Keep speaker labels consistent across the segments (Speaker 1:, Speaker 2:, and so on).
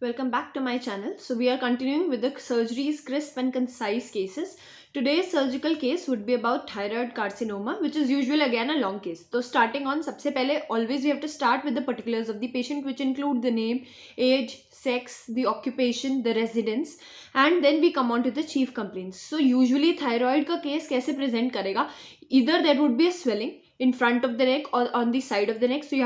Speaker 1: Welcome back to my channel. So we are continuing with the surgeries crisp and concise cases. Today's surgical case would be about thyroid carcinoma, which is usually again a long case. So starting on, सबसे पहले always we have to start with the particulars of the patient, which include the name, age, sex, the occupation, the residence, and then we come on to the chief complaints. So usually thyroid का case कैसे present करेगा? Either there would be a swelling in front of the neck or on the side of the neck. So you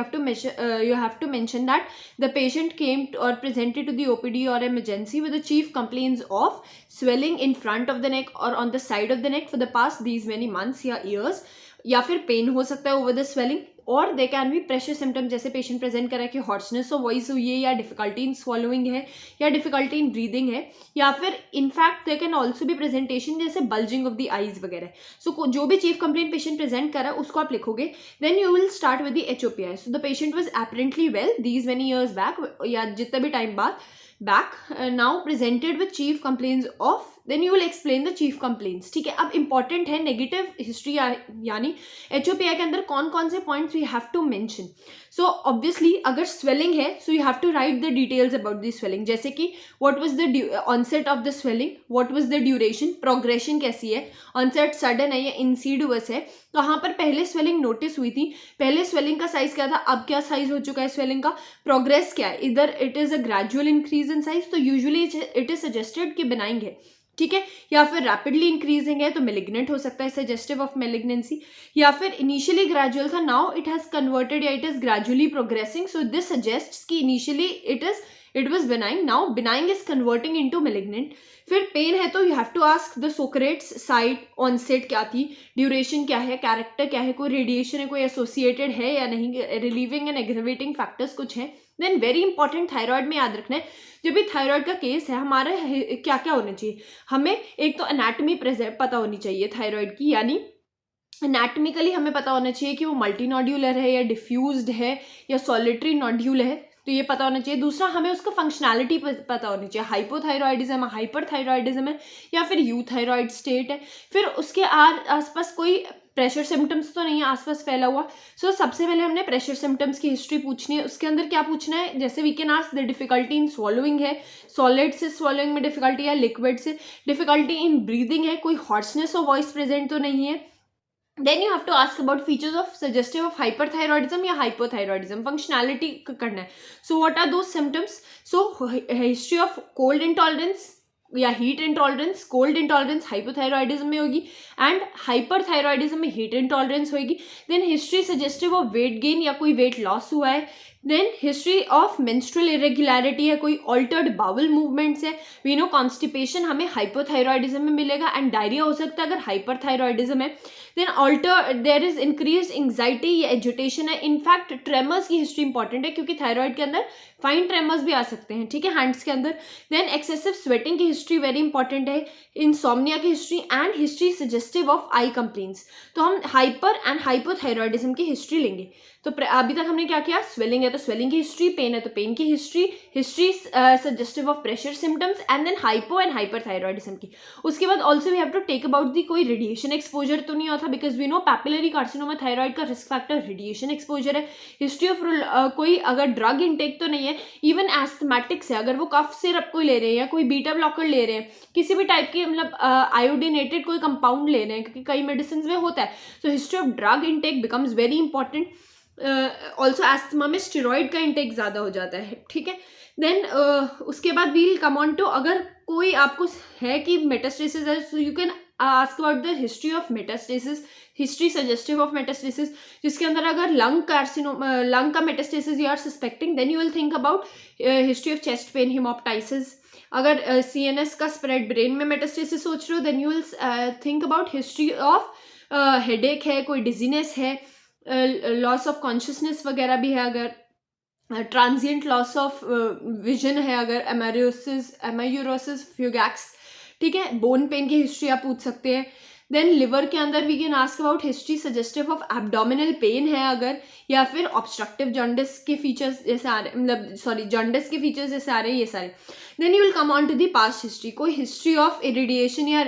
Speaker 1: have to mention that the patient came or presented to the OPD or emergency with the chief complaints of swelling in front of the neck or on the side of the neck for the past these many months या years, या फिर pen हो सकता है over the swelling, और they can be pressure symptom, जैसे patient present करा कि हॉर्सनेस ऑफ वॉइस हुई है, या डिफिकल्टी इन स्वॉलोइंग है, या डिफिकल्टी इन ब्रीदिंग है, या फिर इनफैक्ट दे कैन ऑल्सो भी प्रेजेंटेशन जैसे बल्जिंग ऑफ द आईज वगैरह. सो जो भी चीफ कंप्लेंट पेशेंट प्रेजेंट करा उसको आप लिखोगे. Then you will start with the HOPI. So the patient was apparently well these many years back, या जितना भी टाइम बाद back, now presented with chief complaints of, then you will explain the chief complaints. ठीक है, अब important है negative history, यानी HOPI के अंदर कौन कौन से points we have to mention. So obviously अगर स्वेलिंग है so you have to write the details about the swelling, जैसे कि what was the onset of the swelling, what was the duration, progression कैसी है, ऑनसेट सडन है या इंसीडुअस है, कहाँ पर पहले स्वेलिंग नोटिस हुई थी, पहले स्वेलिंग का साइज क्या था, अब क्या साइज हो चुका है स्वेलिंग का, प्रोग्रेस क्या है, इधर it is a gradual increase in size, तो यूजुअली इट इज सजेस्टेड कि बेनाइंग है, ठीक है, या फिर रैपिडली इंक्रीजिंग है तो मेलिग्नेंट हो सकता है, सजेस्टिव ऑफ मेलिग्नेंसी, या फिर इनिशियली ग्रेजुअल था नाउ इट हैज कन्वर्टेड या it is gradually progressing, so this suggests कि initially it was benign, now benign is converting into malignant. फिर पेन है तो you have to ask the Socrates site, onset क्या थी, duration क्या है, character क्या है, कोई रेडिएशन है, कोई एसोसिएटेड है या नहीं, रिलीविंग एंड एग्रेवेटिंग फैक्टर्स कुछ है. देन वेरी इंपॉर्टेंट थायराइड में याद रखना है, जब भी थायराइड का केस है हमारा क्या क्या होना चाहिए, हमें एक तो एनाटॉमी पता होनी चाहिए थायराइड की, यानी एनाटॉमिकली हमें पता होना चाहिए कि वो मल्टी नोड्यूलर है या डिफ्यूज्ड है या सॉलिटरी नोड्यूल है, तो ये पता होना चाहिए. दूसरा हमें उसका फंक्शनैलिटी पता होनी चाहिए, हाइपोथायरॉयडिज्म है, हाइपरथायरॉयडिज्म है, या फिर यूथायरॉयड स्टेट है. फिर उसके आसपास कोई प्रेशर सिम्टम्स तो नहीं है आसपास फैला हुआ. सो सबसे पहले हमने प्रेशर सिम्टम्स की हिस्ट्री पूछनी है. उसके अंदर क्या पूछना है, जैसे we can ask the difficulty in swallowing है, सॉलिड से स्वॉलोइंग में डिफिकल्टी है, लिक्विड से डिफिकल्टी इन ब्रीदिंग है, कोई हॉर्सनेस ऑफ वॉइस प्रेजेंट तो नहीं है. Then you have to ask about features of suggestive of hyperthyroidism या hypothyroidism, functionality करना है. So what are those symptoms? So history of cold intolerance या heat intolerance, cold intolerance hypothyroidism में होगी, and hyperthyroidism में हीट इंटॉलरेंस होगी. Then history suggestive of weight gain या कोई वेट लॉस हुआ है. Then history of menstrual irregularity है, कोई ऑल्टर्ड बाउल मूवमेंट्स है. वी नो कॉन्स्टिपेशन हमें हाइपोथायरॉयडिज्म में मिलेगा, एंड डायरिया हो सकता है अगर हाइपरथायरॉयडिज्म है. Then there is increase anxiety या एजुटेशन है. इनफैक्ट ट्रेमर्स की हिस्ट्री इंपॉर्टेंट है क्योंकि थायराइड के अंदर फाइन ट्रेमर्स भी आ सकते हैं, ठीक है, हैंड्स के अंदर. देन एक्सेसिव स्वेटिंग की हिस्ट्री वेरी इंपॉर्टेंट है. इंसोम्निया की history and history suggestive of I complaints. तो हम हाइपर एंड हाइपोथायरॉयडिज्म की हिस्ट्री लेंगे. तो अभी तक हमने क्या किया, स्वेलिंग है तो स्वेलिंग की हिस्ट्री, पेन है तो पेन की history suggestive of pressure symptoms, and then hypo and hyperthyroidism की. उसके बाद also we have to take about the कोई रेडिएशन एक्सपोजर तो नहीं होता, because we know papillary carcinoma thyroid का रिस्क फैक्टर रेडिएशन एक्सपोजर है. हिस्ट्री ऑफ कोई अगर ड्रग इंटेक तो नहीं है, इवन एस्थमेटिक्स है, अगर वो कफ सिरप कोई ले रहे हैं या कोई बीटा ब्लॉकर ले रहे हैं, किसी भी टाइप की मतलब आयोडीनेटेड कोई कंपाउंड ले रहे हैं, क्योंकि कई मेडिसिन में होता है. So history of drug intake becomes very important. Also asthma में स्टेरॉइड का इंटेक ज़्यादा हो जाता है, ठीक है. देन उसके बाद वील कम ऑन टू, अगर कोई आपको है कि मेटास्टेसिस है, so you can ask about the history of metastasis, history suggestive of metastasis, जिसके अंदर अगर लंग का metastasis you are suspecting, then you will think about history of chest pain, haemoptysis. अगर CNS का स्प्रेड ब्रेन में metastasis सोच रहे हो, then you will think about history of headache है, कोई डिजीनेस है, लॉस ऑफ कॉन्शियसनेस वगैरह भी है, अगर ट्रांजिएंट लॉस ऑफ विजन है, अगर एमायूरोसिस फ्यूगैक्स, ठीक है. बोन पेन की हिस्ट्री आप पूछ सकते हैं. देन लिवर के अंदर we can ask about history suggestive of abdominal pain है अगर, या फिर ऑब्स्ट्रक्टिव जॉन्डिस के फीचर्स जैसे आ रहे, मतलब सॉरी जॉन्डिस के फीचर्स जैसे आ रहे हैं ये सारे. Then you will come on to the past history, कोई हिस्ट्री ऑफ इरिडिएशन या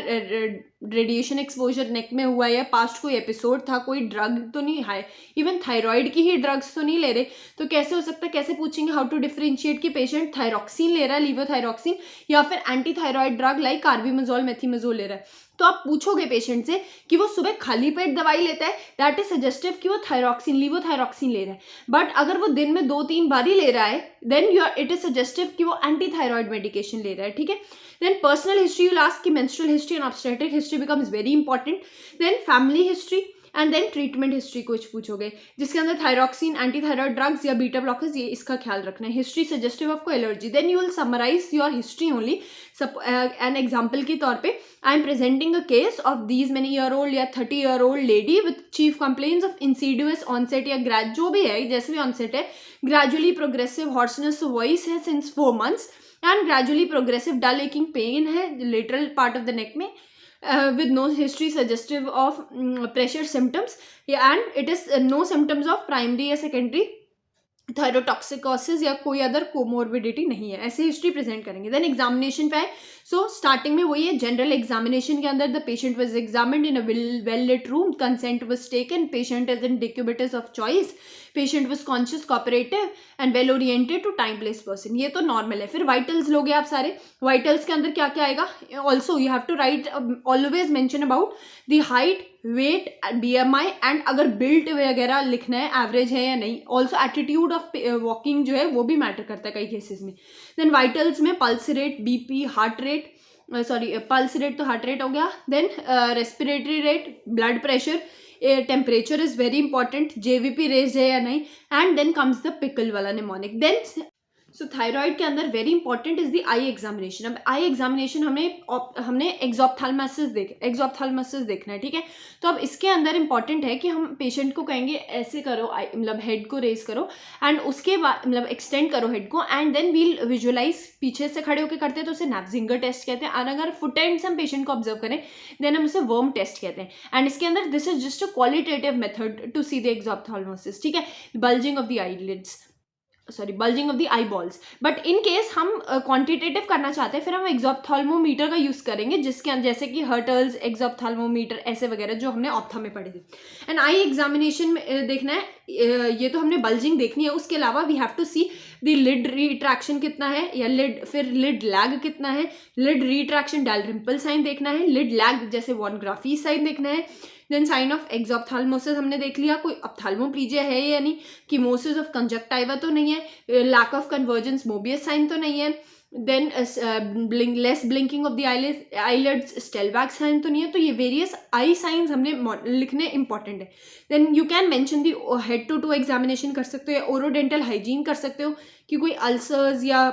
Speaker 1: रेडिएशन एक्सपोजर नेक में हुआ है या पास्ट कोई एपिसोड था, कोई ड्रग तो नहीं है, इवन थायराइड की ही ड्रग्स तो नहीं ले रहे, तो कैसे हो सकता है, कैसे पूछेंगे हाउ टू डिफरेंशिएट कि पेशेंट थायरॉक्सिन ले रहा है, लीवोथायरॉक्सिन, या फिर एंटी थायराइड ड्रग लाइक कार्बिमोजोल मेथिमोजोल ले रहा है. तो आप पूछोगे पेशेंट से कि वो सुबह खाली पेट दवाई लेता है, दैट इज सजेस्टिव कि वो थायरॉक्सिन लीवोथायरॉक्सिन ले रहा है. बट अगर वो दिन में 2-3 बार ही ले रहा है, देन इट इज सजेस्टिव कि वो एंटी थायराइड मेडिकेशन ले रहा है. ठीक है. Then personal history you last कि menstrual history and obstetric history becomes very important. Then family history and then treatment history कुछ पूछोगे जिसके अंदर थायरॉक्सिन, एंटी थायराइड ड्रग्स या बीटा ब्लॉकर्स, ये इसका ख्याल रखना है. हिस्ट्री सजेस्टिव ऑफ कोई allergy, then you will summarise your history only. An example के तौर पे I am presenting a case of these many year old या 30 year old lady with chief complaints of insidious onset या जो भी है, जैसे भी ऑनसेट है, ग्रेजुअली प्रोग्रेसिव हॉर्सनेस वॉइस है since 4 months and gradually progressive dull aching pain है lateral part of the neck में, with no history suggestive of pressure symptoms, yeah, and it is no symptoms of primary या secondary thyrotoxicosis या कोई other comorbidity नहीं है. ऐसे history present करेंगे. Then examination पे है. सो स्टार्टिंग में वही है, जनरल एग्जामिनेशन के अंदर the patient was examined in a well lit room, consent was taken, patient is in decubitus of choice, patient was conscious, cooperative and well oriented to time place person. ये तो normal है. फिर vitals लोगे आप सारे. Vitals के अंदर क्या क्या आएगा, also you have to write always mention about the height, weight, BMI and अगर बिल्ट वगैरह लिखना है एवरेज है या नहीं. ऑल्सो एटीट्यूड ऑफ वॉकिंग जो है वो भी मैटर करता है कई केसेस में. देन वाइटल्स में pulse rate, BP, heart rate, sorry pulse rate तो हार्ट रेट हो गया. Then respiratory rate, blood pressure, temperature is very important, JVP raise है या नहीं, and then comes the pickle वाला निमोनिक. देन सो थायराइड के अंदर very important is the eye examination. अब आई एग्जामिनेशन हमने एक्सोप्थाल्मासिस देखना है. ठीक है. तो अब इसके अंदर इंपॉर्टेंट है कि हम पेशेंट को कहेंगे ऐसे करो, मतलब हेड को रेज करो एंड उसके बाद मतलब एक्सटेंड करो हेड को, एंड देन वील विजुअलाइज. पीछे से खड़े होकर करते हैं तो उसे नैप्जिंगर टेस्ट कहते हैं. और अगर फुट एंड से हम पेशेंट को ऑब्जर्व करें देन हम उसे वर्म टेस्ट कहते हैं. एंड इसके अंदर this is just a qualitative method to see the exophthalmosis. ठीक है. Bulging of the eyelids, sorry bulging of the eye balls. But in case हम क्वांटिटेटिव करना चाहते हैं फिर हम एक्सोप्थाल्मोमीटर का यूज करेंगे, जिसके जैसे कि हर्टल्स, एक्सोप्थाल्मोमीटर ऐसे वगैरह जो हमने ऑप्था में पढ़े थे. एंड आई एग्जामिनेशन में देखना है, ये तो हमने बल्जिंग देखनी है. उसके अलावा we have to see the lid retraction कितना है, या लिड, फिर लिड लैग कितना है, लिड रिट्रैक्शन डालरिम्पल साइन देखना है, लिड लैग जैसे वॉन-ग्राफी साइन देखना है. देन साइन ऑफ एक्सोप्थाल्मोसिस हमने देख लिया, कोई ऑप्थाल्मोप्लीजिया है या नहीं, कीमोसिस ऑफ कंजक्टाइवा तो नहीं है, lack of convergence Moebius sign तो नहीं है, then less blinking of the eyelids Stellwag sign तो नहीं है. तो ये वेरियस आई साइंस हमने लिखने इंपॉर्टेंट है. Then you can mention the head to toe examination कर सकते हो, या ओरोडेंटल हाइजीन कर सकते हो कि कोई अल्सर्स या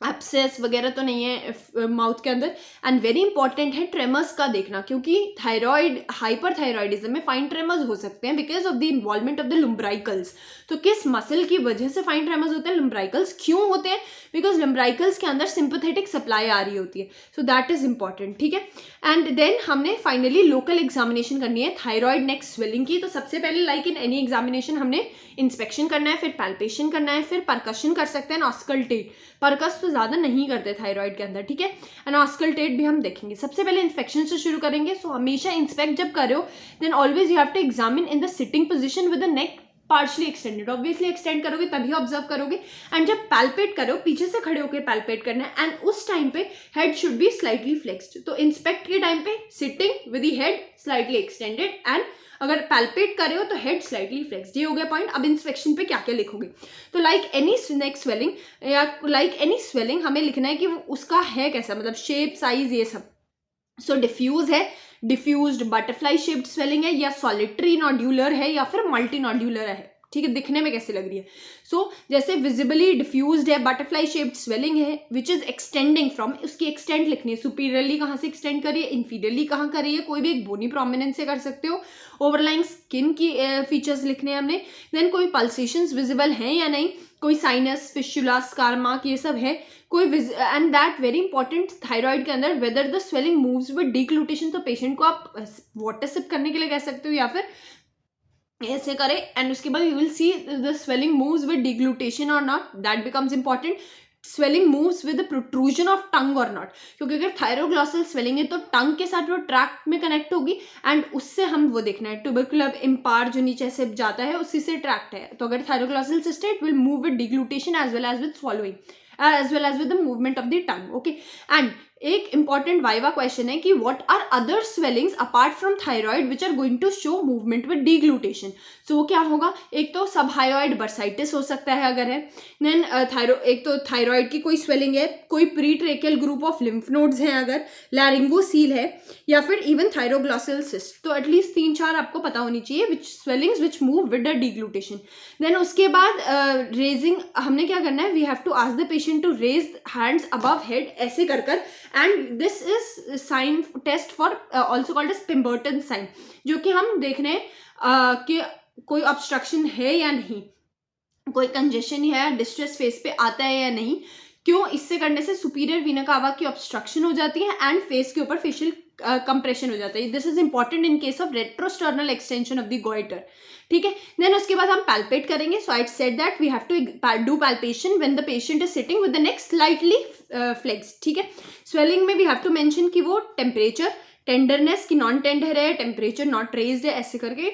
Speaker 1: एब्सेस वगैरह तो नहीं है माउथ के अंदर. एंड वेरी इंपॉर्टेंट है ट्रेमर्स का देखना, क्योंकि थायराइड हाइपरथायराइडिज्म में फाइन ट्रेमर्स हो सकते हैं because of the involvement of the lumbricals. तो किस मसल की वजह से फाइन ट्रेमर्स होते हैं, लुम्ब्राइकल्स क्यों होते हैं, बिकॉज लुम्ब्राइकल्स के अंदर सिंपैथेटिक सप्लाई आ रही होती है. So that is important. ठीक है. एंड देन हमने फाइनली लोकल एग्जामिनेशन करनी है थायराइड नेक स्वेलिंग की. तो सबसे पहले लाइक इन एनी एग्जामिनेशन हमने इंस्पेक्शन करना है, फिर पैल्पेशन करना है, फिर परकशन कर सकते हैं, ऑस्कल्टेट. परकस तो ज़्यादा नहीं करते थायराइड के अंदर. ठीक है. एंड ऑस्कल्टेट भी हम देखेंगे. सबसे पहले इंस्पेक्शन से शुरू करेंगे. सो हमेशा इंस्पेक्ट जब कर रहे हो then always you have to examine in the sitting position with the neck partially extended. Obviously extend करोगे तभी ऑब्जर्व करोगे. एंड जब पैल्पेट करो पीछे से खड़े होकर पैल्पेट करना है, एंड उस टाइम पे head should be slightly flexed. तो इंस्पेक्ट के टाइम पे sitting with the head slightly extended, and अगर पैल्पेट कर रहे हो तो हेड स्लाइटली फ्लेक्स्ड. ये हो गया पॉइंट. अब इंस्पेक्शन पे क्या क्या लिखोगे, तो लाइक एनी नेक स्वेलिंग या लाइक एनी स्वेलिंग हमें लिखना है कि वो उसका है कैसा, मतलब शेप, साइज, ये सब. सो डिफ्यूज है, डिफ्यूज्ड बटरफ्लाई शेप्ड स्वेलिंग है, या सॉलिटरी नॉड्यूलर है, या फिर मल्टी नॉड्यूलर है. ठीक है. दिखने में कैसी लग रही है. सो जैसे विजिबली डिफ्यूज्ड है, बटरफ्लाई शेप्ड स्वेलिंग है विच इज एक्सटेंडिंग फ्रॉम, उसकी एक्सटेंड लिखनी है. सुपीरियरली कहाँ से एक्सटेंड करिए, इन्फीरियरली कहाँ करिए, कोई भी एक बोनी प्रोमिनेंस से कर सकते हो. ओवरलाइंग स्किन की फीचर्स लिखने हैं हमने. देन कोई पल्सेशंस विजिबल हैं या नहीं, कोई साइनस, फिस्टुला, स्कार मार्क, ये सब है कोई and that very important thyroid के अंदर whether the swelling moves with deglutition, तो पेशेंट को आप वाटर सिप करने के लिए कह सकते हो या फिर ऐसे करें एंड उसके बाद you will see the swelling moves with deglutition और not, that becomes important. Swelling moves with the protrusion of tongue और नॉट, क्योंकि अगर थायरोग्लॉसल स्वेलिंग है तो टंग के साथ वो ट्रैक्ट में कनेक्ट होगी एंड उससे हम वो देखना है. ट्यूबरकुलर इम्पार जो नीचे से जाता है उसी से ट्रैक्ट है, तो अगर थायरोग्लॉसल सिस्ट है it will move with deglutition as well as with swallowing as well as with the movement of the tongue. Okay, and एक important viva question है कि what are other swellings apart from thyroid which are going to show movement with deglutition. So वो क्या होगा, एक तो subhyoid bursitis हो सकता है अगर है, then एक तो thyroid की कोई swelling है, कोई pretracheal group of lymph nodes हैं अगर, laryngocele है, या फिर even thyroglossal cyst. तो एटलीस्ट 3-4 आपको पता होनी चाहिए which swellings which move with the deglutition. Then उसके बाद raising, हमने क्या करना है, we have to ask the patient to raise hands above head ऐसे कर कर, and this is sign test for also called as Pemberton sign, जो कि हम देख रहे हैं कि कोई obstruction है या नहीं, कोई कंजेशन है, डिस्ट्रेस फेस पे आता है या नहीं. क्यों, इससे करने से सुपीरियर वीना कावा की ऑब्स्ट्रक्शन हो जाती है एंड फेस के ऊपर फेशियल कंप्रेशन हो जाता है. This is important in case of retrosternal extension of the goitre. ठीक है, देन उसके बाद हम पैल्पेट करेंगे. So I said that we have to do palpation when the patient is sitting with the neck slightly flex. ठीक है, swelling में we have to mention कि वो टेम्परेचर, टेंडरनेस की नॉन टेंडर है, टेम्परेचर नॉट रेज्ड है, ऐसे करके.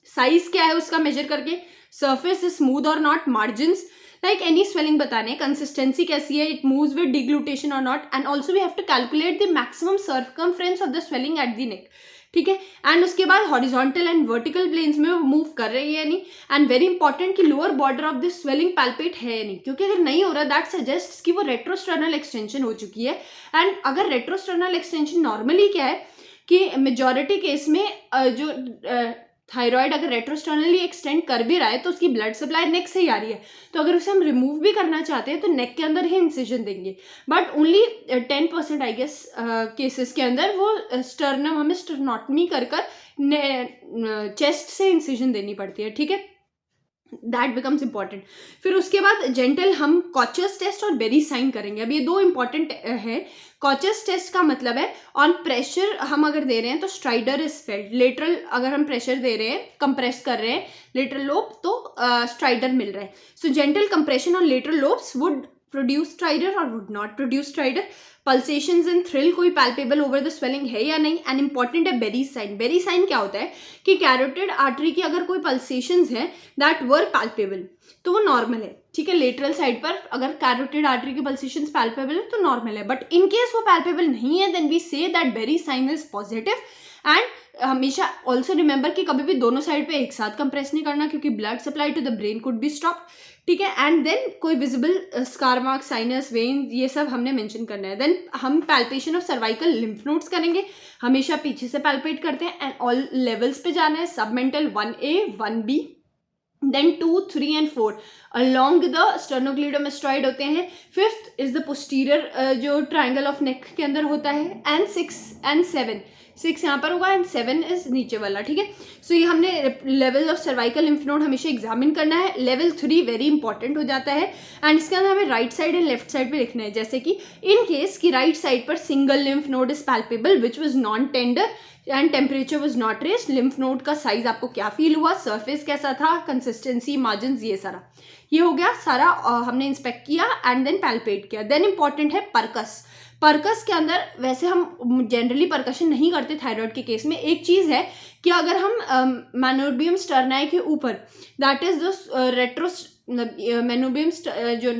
Speaker 1: साइज क्या है उसका मेजर करके, सरफेस इज स्मूथ और not, margins like any swelling बताने, कंसिस्टेंसी कैसी है, इट मूव्स विद डिग्लूटेशन और not, and also we have to calculate the maximum circumference of the swelling at the neck. ठीक है, एंड उसके बाद हॉरिजॉन्टल एंड वर्टिकल प्लेन्स में वो मूव कर रही है या नहीं, एंड वेरी इंपॉर्टेंट कि lower border of this swelling palpate है या नहीं, क्योंकि अगर नहीं हो रहा दैट सजेस्ट कि वो रेट्रोस्टर्नल एक्सटेंशन हो चुकी है. एंड अगर रेट्रोस्टर्नल एक्सटेंशन नॉर्मली क्या है कि मेजॉरिटी केस में जो थायराइड अगर रेट्रोस्टर्नली एक्सटेंड कर भी रहा है तो उसकी ब्लड सप्लाई नेक से ही आ रही है, तो अगर उसे हम रिमूव भी करना चाहते हैं तो नेक के अंदर ही इंसिजन देंगे. But only 10% I guess cases के अंदर वो स्टर्नम हमें स्टर्नोटमी कर चेस्ट से इंसिजन देनी पड़ती है. ठीक है, दैट बिकम्स इंपॉर्टेंट. फिर उसके बाद जेंटल हम कॉचर्स टेस्ट और बेरी साइन करेंगे. अब ये दो इंपॉर्टेंट है. कॉचर्स टेस्ट का मतलब है ऑन प्रेशर हम अगर दे रहे हैं तो स्ट्राइडर इज फेल्ट, लेटरल अगर हम प्रेशर दे रहे हैं, कंप्रेस कर रहे हैं लेटरल लोब तो स्ट्राइडर मिल रहा है. So gentle compression on lateral lobes would produce stridor और would not produce stridor. Pulsations and thrill कोई पैल्पेबल ओवर द स्वेलिंग है या नहीं. एंड इंपॉर्टेंट है बेरी साइन. बेरी साइन क्या होता है कि कैरोटिड आर्टरी की अगर कोई पल्सेशंस है दैट वर पैल्पेबल तो वो नॉर्मल है. ठीक है, लेटरल साइड पर अगर कैरोटिड आर्टरी की पल्सेशंस पैल्पेबल है तो नॉर्मल है, बट इन केस वो पैल्पेबल नहीं है then we say that berry sign is positive. And हमेशा ऑल्सो रिमेंबर कि कभी भी दोनों साइड पे एक साथ कंप्रेस नहीं करना क्योंकि blood supply to the brain could be stopped. ठीक है, एंड देन कोई visible scar mark, sinus, vein, ये सब हमने मेंशन करना है. देन हम palpation of cervical lymph nodes करेंगे, हमेशा पीछे से पैल्पेट करते हैं एंड ऑल लेवल्स पे जाना है. Submental 1A 1B then 2, 3 and 4 along the sternocleidomastoid होते हैं. 5th इज द पोस्टीरियर जो ट्राइंगल ऑफ नेक के अंदर होता है, एंड 6 एंड 7. 6 यहाँ पर होगा एंड 7 इज नीचे वाला. ठीक है, सो ये हमने level of cervical lymph node हमेशा एग्जामिन करना है. लेवल 3 वेरी इंपॉर्टेंट हो जाता है एंड इसके अंदर हमें right side and left side पे लिखना है. जैसे कि इन केस की राइट साइड पर single lymph node is palpable which was non tender and temperature was not raised. Lymph node का साइज आपको क्या फील हुआ, सरफेस कैसा था, कंसिस्टेंसी, मार्जिन, ये सारा ये हो गया सारा हमने इंस्पेक्ट किया एंड देन पैल्पेट किया. देन इंपॉर्टेंट है परकस. परकस के अंदर वैसे हम जनरली परकशन नहीं करते थायराइड के केस में. एक चीज़ है कि अगर हम मेनोबियम स्टर्नाई के ऊपर दैट इज द रेट्रो मेनोबियम जो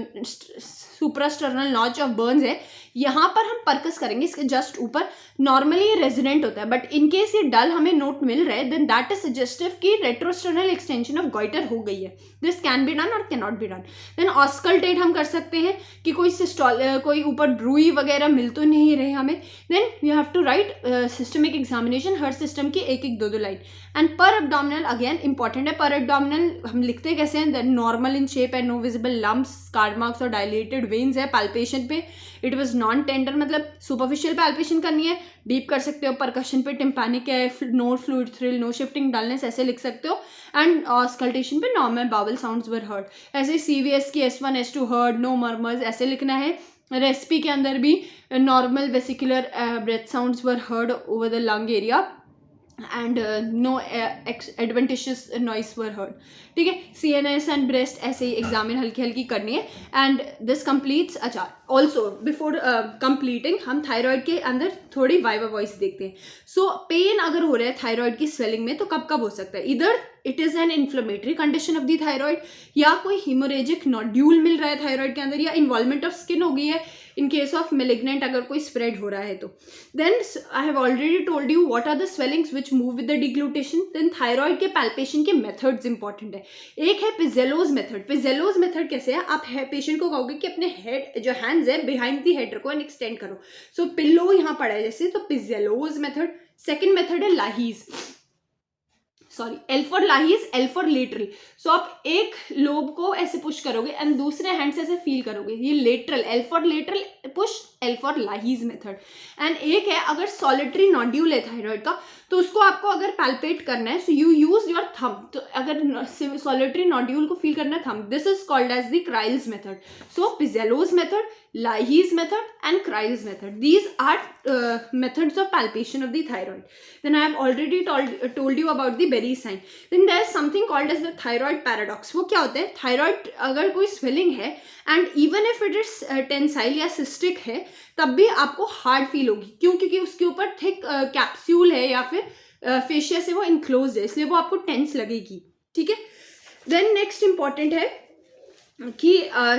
Speaker 1: सुप्रास्टर्नल नॉच ऑफ बर्न्स है, यहाँ पर हम परकस करेंगे इसके जस्ट ऊपर. नॉर्मली ये रेजिडेंट होता है बट इन केस ये डल हमें नोट मिल रहा है देन दैट इज सजेस्टिव कि रेट्रोस्टर्नल एक्सटेंशन ऑफ गॉइटर हो गई है. दिस कैन बी डन और can not be done. Then auscultate हम कर सकते हैं कि कोई ऊपर ड्रूई वगैरह मिल तो नहीं रहे हमें. Then we have to write systemic examination, हर सिस्टम की 1-1 2-2 लाइन. एंड पर एब्डोमिनल अगेन इंपॉर्टेंट है. पर एब्डोमिनल हम लिखते कैसे हैं, normal in shape and no visible lumps, scar marks और डायलेटेड वेन्स है पैल्पेशन पे. इट वॉज नॉन टेंडर मतलब सुपरफिशियल पैल्पेशन करनी है, डीप कर सकते हो, परकशन पे टिम्पैनिक है, no fluid thrill, no shifting dullness, ऐसे लिख सकते हो। एंड ऑस्कल्टेशन पे normal bowel sounds were heard, ऐसे CVS की S1 S2 heard, no murmurs, ऐसे लिखना है। रेस्पी के अंदर भी normal vesicular breath sounds were heard over the lung area and no adventitious noise were heard. ठीक है, CNS एंड ब्रेस्ट ऐसे ही एग्जामिन हल्की हल्की करनी है। And this completes. अच्छा, ऑल्सो बिफोर कंप्लीटिंग हम थायराइड के अंदर थोड़ी वाइवा वॉइस देखते हैं। सो पेन अगर हो रहा है थायराइड की स्वेलिंग में तो कब कब हो सकता है? इधर it is an inflammatory condition of the thyroid, या कोई हिमोरेजिक नोड्यूल मिल रहा है थायराइड के अंदर, या इन्वॉल्वमेंट ऑफ स्किन हो गई है इन केस ऑफ मेलिग्नेंट, अगर कोई स्प्रेड हो रहा है तो। Then I have already told you what are the swellings which move with the deglutition. Then thyroid के पैल्पेशन के मेथड्स इंपॉर्टेंट है। एक है पिजेलोज मेथड। पिजेलोज मेथड कैसे है? आप पेशेंट को कहोगे कि अपने हेड जो हैंड्स है बिहाइंड दी हेड रखो एंड एक्सटेंड करो। सो पिल्लो यहाँ पड़ा है जैसे, तो पिजेलोज मेथड। सेकेंड मेथड है Lahey's, sorry L for Lahey's, L for lateral. सो आप एक लोब को ऐसे पुश करोगे एंड दूसरे हैंड से ऐसे फील करोगे, ये lateral, L for lateral push, L for Lahey's method. And एक है अगर सॉलिटरी नोड्यूल है थायराइड का तो उसको आपको अगर पैल्पेट करना है, so you use your thumb. तो अगर सॉलिटरी नोड्यूल को फील करना है thumb, this is called as the Crile's method. So Pizzillo's method, Lahy's method and Kryl's method. These are methods of palpation of the thyroid. Then I have already told you about the Berry sign. Then there is something called as the thyroid paradox. वो क्या होता है? Thyroid अगर कोई swelling है and even if it is tensile या cystic है तब भी आपको हार्ड फील होगी। क्यों? क्योंकि उसके ऊपर थिक कैप्सूल है या फिर फेशिया से वो इनक्लोज है, इसलिए वो आपको टेंस लगेगी। ठीक है। देन नेक्स्ट इंपॉर्टेंट है कि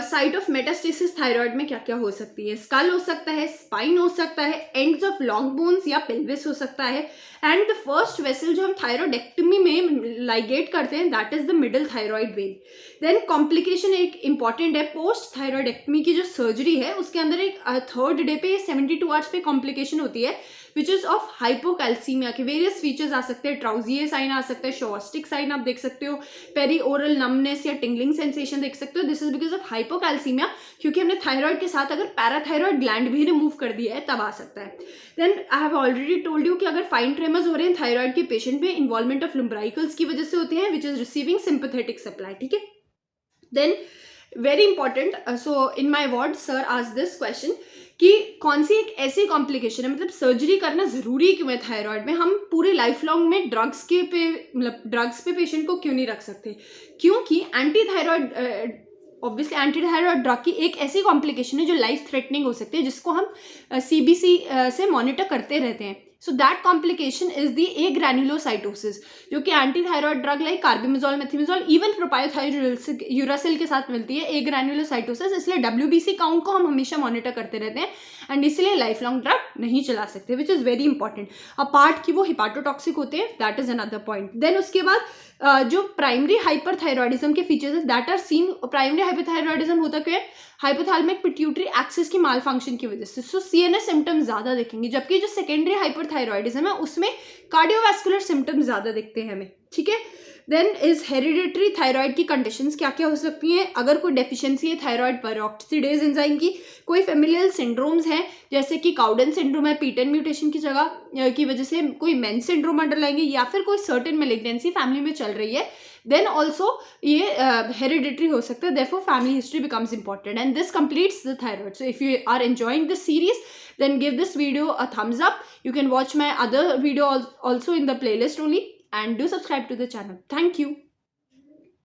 Speaker 1: साइट ऑफ मेटास्टेसिस थायराइड में क्या क्या हो सकती है। स्कल हो सकता है, स्पाइन हो सकता है, एंड्स ऑफ लॉन्ग बोन्स या पेल्विस हो सकता है। एंड द फर्स्ट वेसल जो हम थायरोइडेक्टमी में लाइगेट करते हैं that is the middle thyroid vein. Then complication एक इंपॉर्टेंट है, पोस्ट थायरोइडेक्टमी की जो सर्जरी है उसके अंदर एक थर्ड डे पे 72 आवर्स पे कॉम्प्लिकेशन होती है विच इज ऑफ हाइपोकैल्सीमिया के वेरियस फीचर्स आ सकते हैं। ट्राउजिए साइन आ सकता है, शोस्टिक साइन आप देख सकते हो, पेरी ओरल नमनेस या टिंगलिंग सेंसेशन देख सकते हो। This is because of hypocalcaemia, क्योंकि हमने थायराइड के साथ अगर पैराथायराइड ग्लैंड भी रिमूव कर दिया है तब आ सकता है। Then I have already told you कि अगर फाइन ट्रेमर्स हो रहे हैं थायराइड के पेशेंट में, इन्वॉल्वमेंट ऑफ लुम्ब्राइकल्स की वजह से होते हैं which is receiving sympathetic supply. ठीक है। देन वेरी इंपॉर्टेंट, सो इन माई वार्ड सर आज दिस क्वेश्चन कि कौन सी एक ऐसी कॉम्प्लिकेशन है, मतलब सर्जरी करना जरूरी क्यों है थायराइड में, हम पूरे लाइफ लॉन्ग में ड्रग्स पे पेशेंट को क्यों नहीं रख सकते? क्योंकि anti thyroid obviously anti thyroid drug की एक ऐसी कॉम्प्लिकेशन है जो लाइफ थ्रेटनिंग हो सकती है, जिसको हम CBC से मॉनिटर करते रहते हैं। So that complication is the agranulocytosis, जो कि anti thyroid drug like carbimazole, methimazole, even propylthiouracil के साथ मिलती है एग्रैन्युलोसाइटोसिस। इसलिए WBC काउंट को हम हमेशा मॉनिटर करते रहते हैं एंड इसलिए लाइफ लॉन्ग ड्रग नहीं चला सकते, which is very important. Apart कि वो हिपाटोटॉक्सिक होते हैं, दैट इज अनदर पॉइंट। देन उसके बाद जो प्राइमरी हाइपरथायरॉयडिज्म के फीचर्स है that are seen. Primary hyperthyroidism होता क्या है? हाइपोथैलेमिक पिट्यूटरी एक्सिस की माल फंक्शन की वजह से। सो CNS सिम्टम्स ज्यादा दिखेंगे, जबकि जो सेकेंडरी हाइपरथायरॉयडिज्म है उसमें कार्डियोवैस्कुलर सिम्टम्स ज्यादा दिखते हैं हमें। ठीक है। देन इज हेरिडिटरी थायराइड की कंडीशंस क्या क्या हो सकती हैं? अगर कोई डेफिशिएंसी है थायराइड पेरोक्सीडेज एंजाइम की, कोई फेमिलियल सिंड्रोम्स हैं जैसे कि काउडन सिंड्रोम है पीटन म्यूटेशन की जगह की वजह से, कोई मेन सिंड्रोम अंडरलाएंगे, या फिर कोई सर्टेन मेलिग्नेंसी फैमिली में चल रही है, देन ऑल्सो ये हेरिडिटरी हो सकता है। Therefore family history becomes important and this completes the thyroid. So if you are enjoying this series then give this video a thumbs up. You can watch my other video also in the playlist only, and do subscribe to the channel. Thank you.